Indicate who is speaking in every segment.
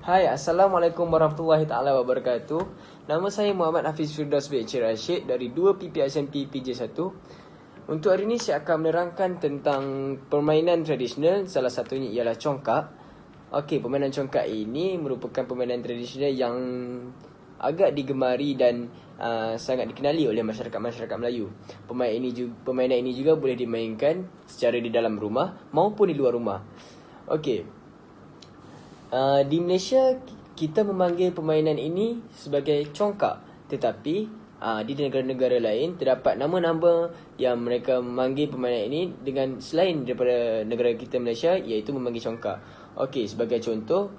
Speaker 1: Hai, Assalamualaikum warahmatullahi taala wabarakatuh. Nama saya Muhammad Hafiz Firdaus bin Encik Rashid dari 2 PPSMP PJ1. Untuk hari ini saya akan menerangkan tentang permainan tradisional, salah satunya ialah congkak. Okey, permainan congkak ini merupakan permainan tradisional yang agak digemari dan sangat dikenali oleh masyarakat Melayu. Permainan ini juga boleh dimainkan secara di dalam rumah maupun di luar rumah. Okey. Di Malaysia, kita memanggil permainan ini sebagai congkak. Tetapi di negara-negara lain terdapat nama-nama yang mereka memanggil permainan ini dengan selain daripada negara kita Malaysia, iaitu memanggil congkak. Okey, sebagai contoh,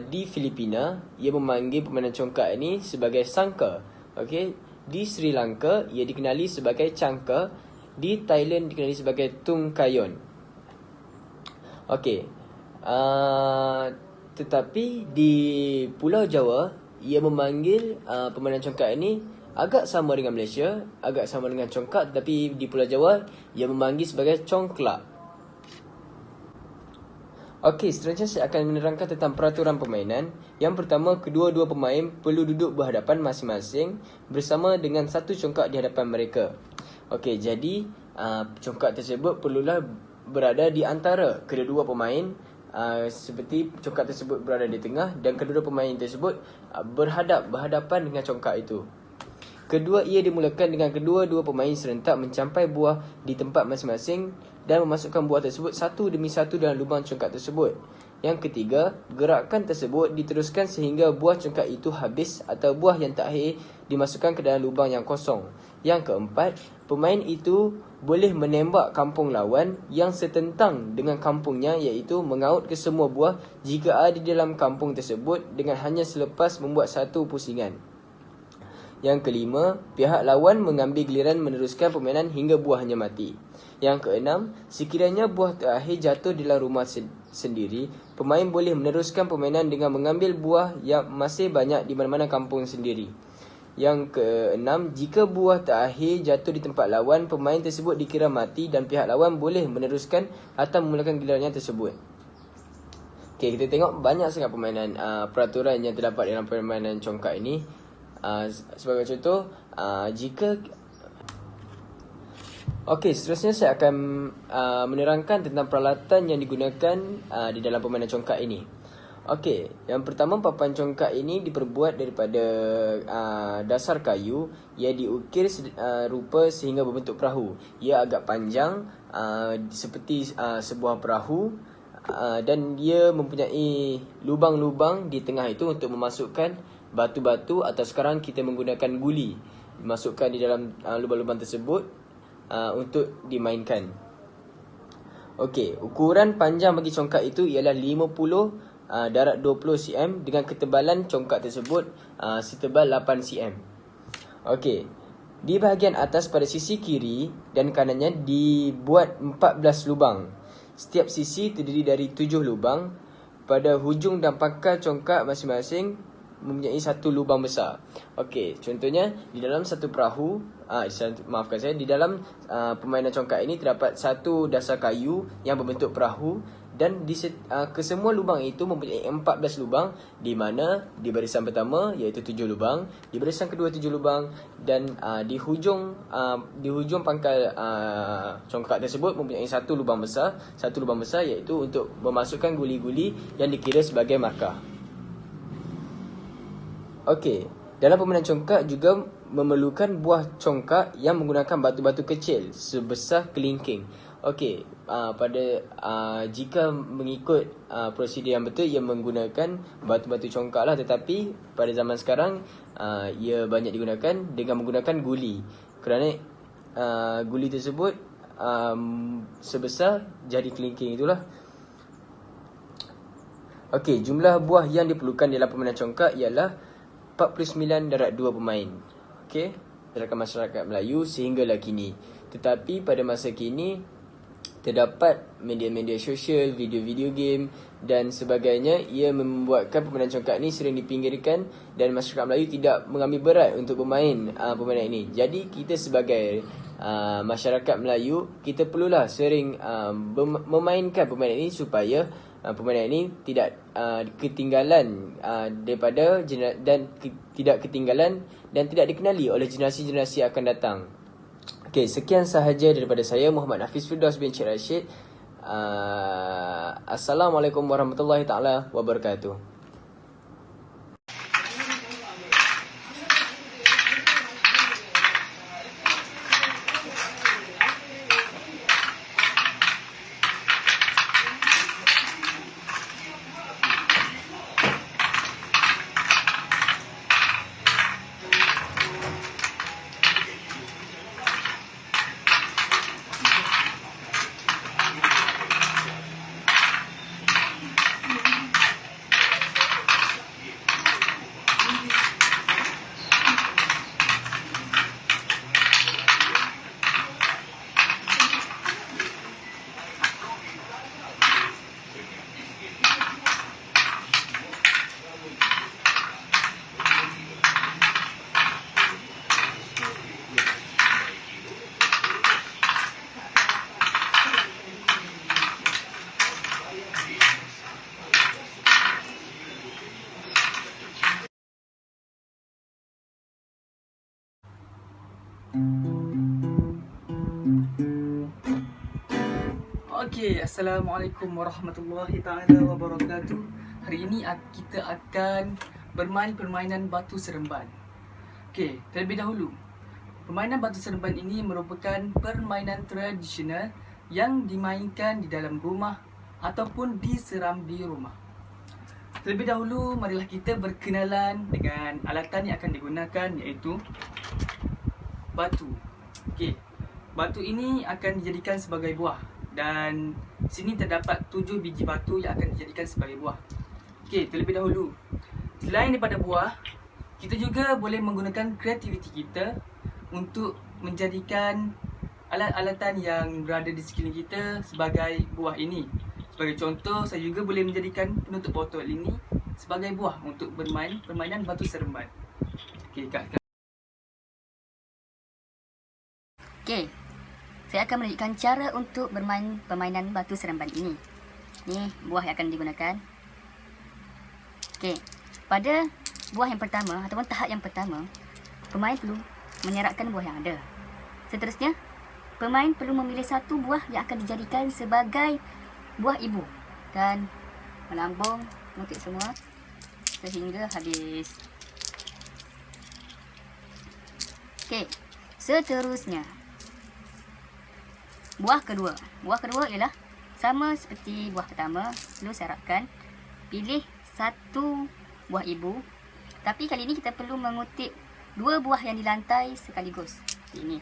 Speaker 1: di Filipina, ia memanggil permainan congkak ini sebagai sangka. Okey, di Sri Lanka, ia dikenali sebagai cangka. Di Thailand dikenali sebagai tung kayon. Okey. Tetapi di Pulau Jawa, ia memanggil permainan congkak ini agak sama dengan Malaysia, agak sama dengan congkak, tetapi di Pulau Jawa ia memanggil sebagai congklak. Okey, seterusnya saya akan menerangkan tentang peraturan permainan. Yang pertama, kedua-dua pemain perlu duduk berhadapan masing-masing bersama dengan satu congkak di hadapan mereka. Okey, jadi congkak tersebut perlulah berada di antara kedua-dua pemain. Seperti congkak tersebut berada di tengah dan kedua pemain tersebut berhadapan dengan congkak itu. Kedua, ia dimulakan dengan kedua-dua pemain serentak mencampai buah di tempat masing-masing dan memasukkan buah tersebut satu demi satu dalam lubang congkak tersebut. Yang ketiga, gerakan tersebut diteruskan sehingga buah congkak itu habis atau buah yang terakhir dimasukkan ke dalam lubang yang kosong. Yang keempat, pemain itu boleh menembak kampung lawan yang setentang dengan kampungnya, iaitu mengaut ke semua buah jika ada di dalam kampung tersebut dengan hanya selepas membuat satu pusingan. Yang kelima, pihak lawan mengambil giliran meneruskan permainan hingga buahnya mati. Yang keenam, sekiranya buah terakhir jatuh di dalam rumah sendiri, pemain boleh meneruskan permainan dengan mengambil buah yang masih banyak di mana-mana kampung sendiri. Yang keenam, jika buah terakhir jatuh di tempat lawan, pemain tersebut dikira mati dan pihak lawan boleh meneruskan atau memulakan gilirannya tersebut. Okey, kita tengok banyak sangat permainan peraturan yang terdapat dalam permainan congkak ini. Sebagai contoh, Okey, seterusnya saya akan menerangkan tentang peralatan yang digunakan di dalam permainan congkak ini. Okey, yang pertama, papan congkak ini diperbuat daripada dasar kayu. Ia diukir rupa sehingga berbentuk perahu. Ia agak panjang seperti sebuah perahu dan ia mempunyai lubang-lubang di tengah itu untuk memasukkan batu-batu, atau sekarang kita menggunakan guli, dimasukkan di dalam lubang-lubang tersebut untuk dimainkan. Okey, ukuran panjang bagi congkak itu ialah 50 darat 20 cm dengan ketebalan congkak tersebut setebal 8 cm. Okey, di bahagian atas pada sisi kiri dan kanannya dibuat 14 lubang. Setiap sisi terdiri dari 7 lubang. Pada hujung dan pangkal congkak masing-masing mempunyai satu lubang besar. Okey, contohnya di dalam satu perahu, maafkan saya, di dalam permainan congkak ini terdapat satu dasar kayu yang berbentuk perahu dan kesemua lubang itu mempunyai 14 lubang, di mana di barisan pertama iaitu 7 lubang, di barisan kedua 7 lubang dan di hujung pangkal congkak tersebut mempunyai satu lubang besar iaitu untuk memasukkan guli-guli yang dikira sebagai markah. Okey, dalam permainan congkak juga memerlukan buah congkak yang menggunakan batu-batu kecil sebesar kelingking. Okey, jika mengikut prosedur yang betul, ia menggunakan batu-batu congkak lah, tetapi pada zaman sekarang ia banyak digunakan dengan menggunakan guli, kerana guli tersebut sebesar jari kelingking itulah. Okey, jumlah buah yang diperlukan dalam permainan congkak ialah 49 darat 2 pemain. Okey, berdasarkan masyarakat Melayu sehinggalah kini. Tetapi pada masa kini terdapat media-media sosial, video-video game dan sebagainya. Ia membuatkan permainan congkak ini sering dipinggirkan dan masyarakat Melayu tidak mengambil berat untuk bermain permainan ini. Jadi kita sebagai masyarakat Melayu, kita perlulah sering memainkan permainan ini supaya permainan ini tidak ketinggalan tidak ketinggalan dan tidak dikenali oleh generasi-generasi akan datang. Okey, sekian sahaja daripada saya, Muhammad Hafiz Firdaus bin Cik Rashid. Assalamualaikum warahmatullahi taala wabarakatuh.
Speaker 2: Okey, Assalamualaikum warahmatullahi taala wabarakatuh. Hari ini kita akan bermain permainan batu seremban. Okey, terlebih dahulu, permainan batu seremban ini merupakan permainan tradisional yang dimainkan di dalam rumah ataupun diseram di rumah. Terlebih dahulu, marilah kita berkenalan dengan alatan yang akan digunakan, iaitu batu. Okey, batu ini akan dijadikan sebagai buah. Dan sini terdapat 7 biji batu yang akan dijadikan sebagai buah. Okey, terlebih dahulu, selain daripada buah, kita juga boleh menggunakan kreativiti kita untuk menjadikan alat-alatan yang berada di sekeliling kita sebagai buah ini. Sebagai contoh, saya juga boleh menjadikan penutup botol ini sebagai buah untuk bermain permainan batu seremban. Okey, Kak.
Speaker 3: Okey, saya akan menunjukkan cara untuk bermain permainan batu seremban ini. Ni buah yang akan digunakan. Okey, pada buah yang pertama ataupun tahap yang pertama, pemain perlu menyeratkan buah yang ada. Seterusnya, pemain perlu memilih satu buah yang akan dijadikan sebagai buah ibu dan melambung motif semua sehingga habis. Okey, seterusnya buah kedua. Buah kedua ialah sama seperti buah pertama, perlu syaratkan pilih satu buah ibu. Tapi kali ini kita perlu mengutip 2 buah yang di lantai sekaligus. Seperti ini.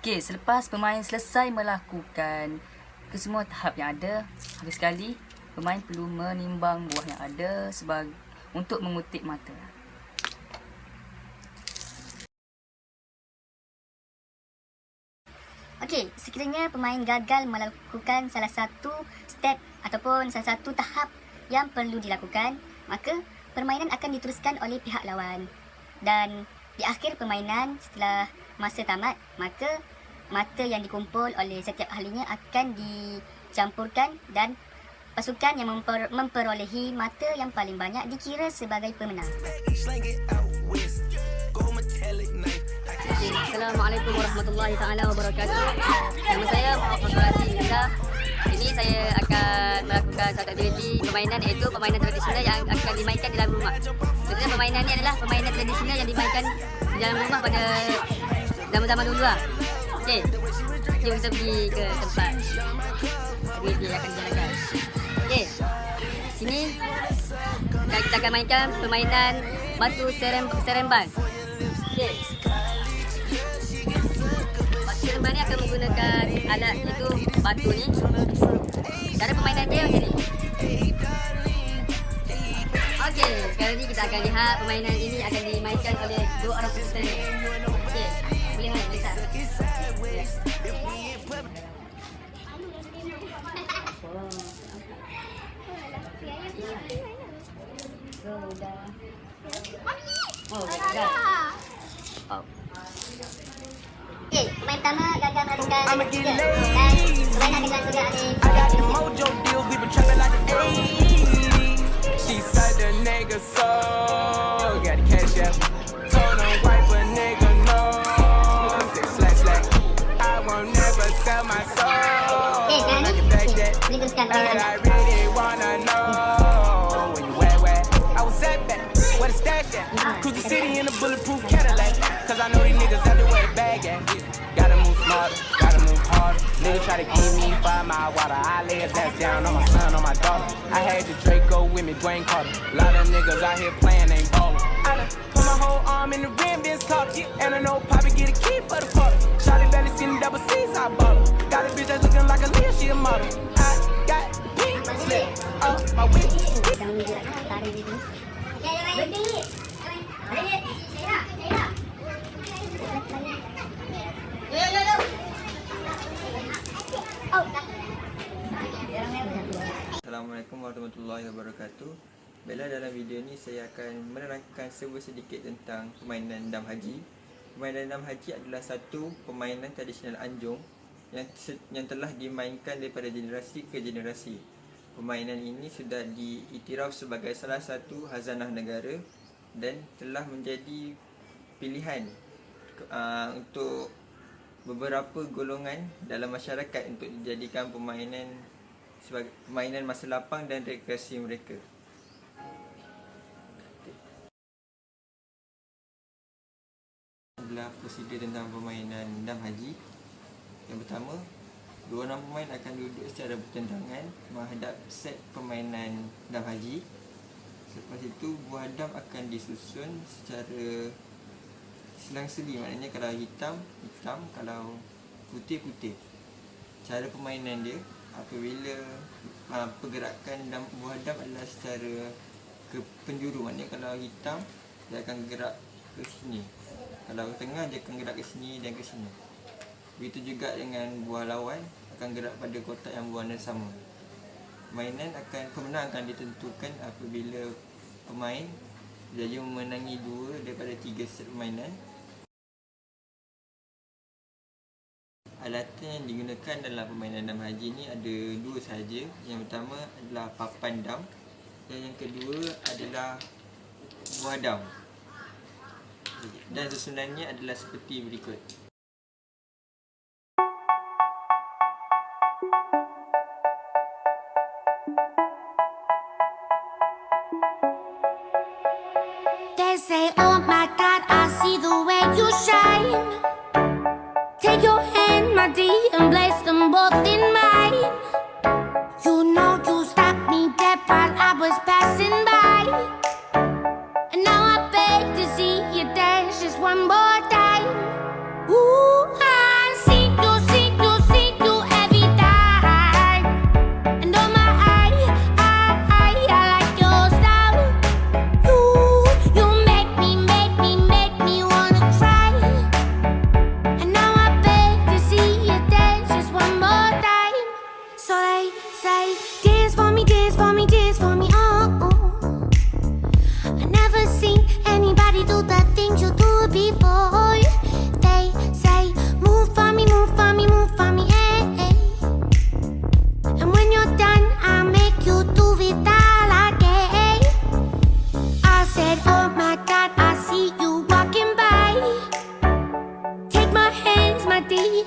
Speaker 3: Okey, selepas pemain selesai melakukan kesemua tahap yang ada, habis sekali pemain perlu menimbang buah yang ada untuk mengutip mata. Okey, sekiranya pemain gagal melakukan salah satu step ataupun salah satu tahap yang perlu dilakukan, maka permainan akan diteruskan oleh pihak lawan. Dan di akhir permainan, setelah masa tamat, maka mata yang dikumpul oleh setiap ahlinya akan dicampurkan dan pasukan yang memperolehi mata yang paling banyak dikira sebagai pemenang. Assalamualaikum warahmatullahi taala wabarakatuh. Nama saya Muhammad Nisa. Ini saya akan melakukan satu aktiviti permainan, iaitu permainan tradisional yang akan dimainkan di dalam rumah. Sebenarnya permainan ini adalah permainan tradisional yang dimainkan di dalam rumah pada zaman-zaman dulu lah. Okey, jom kita pergi ke tempat aktiviti yang akan dijalankan. Okey, sini kita akan mainkan permainan batu seremban. Okey, batu seremban ni akan menggunakan alat, iaitu batu ni. Cara permainan dia macam ni. Okey, sekarang ni kita akan lihat permainan ini akan dimainkan oleh 2 orang peserta. Okey, boleh lihat. Okay, pemain pertama gagal melarikan dan permainan dengan sudah ada
Speaker 4: Mojo deals, we been trapping like the 80s. She said the nigga so got the cash out. Told him wipe a nigga no. Say slack slack. I won't never sell my soul.
Speaker 3: sekarang
Speaker 4: I
Speaker 3: ni
Speaker 4: can back that.
Speaker 3: boleh teruskan
Speaker 4: But
Speaker 3: permainan
Speaker 4: I
Speaker 3: anda.
Speaker 4: really wanna know when you where I was at back, where the stash at. Cruise the city in a bulletproof Cadillac. Cause I know these niggas out there where the bag at. Gotta move smarter, gotta move harder. Nigga try to give me 5 mile water. I lay his ass down on my son, on my daughter. I had the Draco with me, Dwayne Carter. Lot of niggas out here playing, ain't ballin'. I done put my whole arm in the rim, Vince Carter. And I know Poppy get a key for the party. Charlie Belly seen the double C's, I bought her. Got a bitch that's looking like a Leah, she a model. I got the pink slip up my wig.
Speaker 3: Sedang menggerakkan tarik itu. Berdiri.
Speaker 5: Assalamualaikum warahmatullahi wabarakatuh. Baiklah, dalam video ni saya akan menerangkan sedikit tentang permainan dam haji. Permainan dam haji adalah satu permainan tradisional Anjung yang telah dimainkan daripada generasi ke generasi. Permainan ini sudah diiktiraf sebagai salah satu khazanah negara dan telah menjadi pilihan untuk beberapa golongan dalam masyarakat untuk dijadikan permainan sebagai permainan masa lapang dan rekreasi mereka. Adalah prosedur tentang permainan dam haji. Yang pertama, dua orang pemain akan duduk secara bertentangan menghadap set permainan dam haji. Selepas itu, buah dam akan disusun secara selang-seli. Maknanya kalau hitam, hitam, kalau putih, putih. Cara permainan dia, apabila pergerakan buah dam adalah secara ke penjuru. Maknanya kalau hitam, dia akan gerak ke sini. Kalau tengah, dia akan gerak ke sini dan ke sini. Begitu juga dengan buah lawan, akan gerak pada kotak yang berwarna sama. Pemenang akan ditentukan apabila pemain berjaya memenangi 2 daripada 3 set permainan. Alatan yang digunakan dalam permainan dam haji ni ada 2 sahaja. Yang pertama adalah papan dam dan yang kedua adalah buah dam. Dan susunannya adalah seperti berikut.
Speaker 6: They say, oh my God, I see the way you shine. Take your hand, my dear, and place them both in mine. You know you stopped me dead while I was passing by. And now I beg to see you dance just one more time. Ooh, I see you every time. And oh my, I like your style. You make me wanna cry. And now I beg to see you dance just one more time. So they say, dance for me, dance for me, dance for me, oh, oh. I never seen anybody do the things you do before. They say, move for me, move for me, move for me, eh, eh. And when you're done, I'll make you do it all again. I said, oh my God, I see you walking by. Take my hands, my dear,